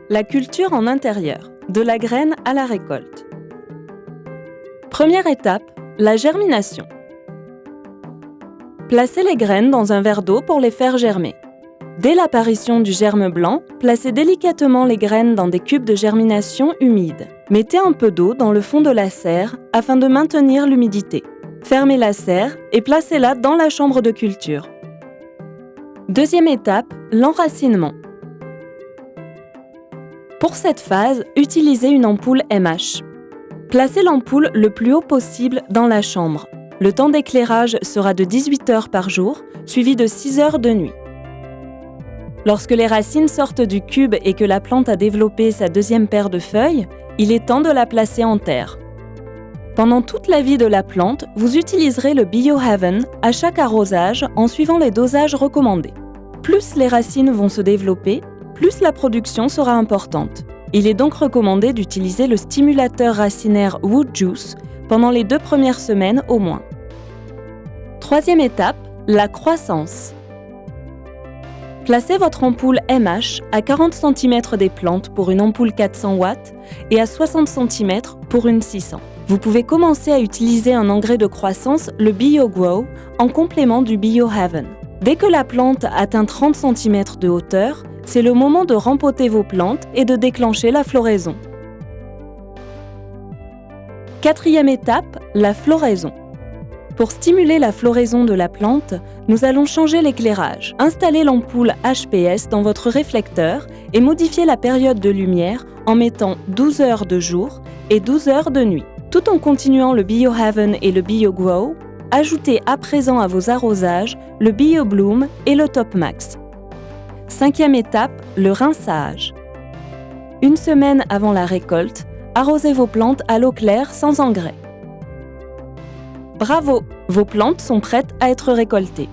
La culture en intérieur, de la graine à la récolte. Première étape, la germination. Placez les graines dans un verre d'eau pour les faire germer. Dès l'apparition du germe blanc, placez délicatement les graines dans des cubes de germination humides. Mettez un peu d'eau dans le fond de la serre afin de maintenir l'humidité. Fermez la serre et placez-la dans la chambre de culture. Deuxième étape, l'enracinement. Pour cette phase, utilisez une ampoule MH. Placez l'ampoule le plus haut possible dans la chambre. Le temps d'éclairage sera de 18 heures par jour, suivi de 6 heures de nuit. Lorsque les racines sortent du cube et que la plante a développé sa deuxième paire de feuilles, il est temps de la placer en terre. Pendant toute la vie de la plante, vous utiliserez le Biohaven à chaque arrosage en suivant les dosages recommandés. Plus les racines vont se développer, plus la production sera importante. Il est donc recommandé d'utiliser le stimulateur racinaire Wood Juice pendant les 2 premières semaines au moins. Troisième étape, la croissance. Placez votre ampoule MH à 40 cm des plantes pour une ampoule 400 watts et à 60 cm pour une 600. Vous pouvez commencer à utiliser un engrais de croissance, le BioGrow, en complément du Biohaven. Dès que la plante atteint 30 cm de hauteur, c'est le moment de rempoter vos plantes et de déclencher la floraison. Quatrième étape, la floraison. Pour stimuler la floraison de la plante, nous allons changer l'éclairage. Installez l'ampoule HPS dans votre réflecteur et modifiez la période de lumière en mettant 12 heures de jour et 12 heures de nuit. Tout en continuant le Biohaven et le BioGrow, ajoutez à présent à vos arrosages le BioBloom et le Topmax. Cinquième étape, le rinçage. Une semaine avant la récolte, arrosez vos plantes à l'eau claire sans engrais. Bravo! Vos plantes sont prêtes à être récoltées.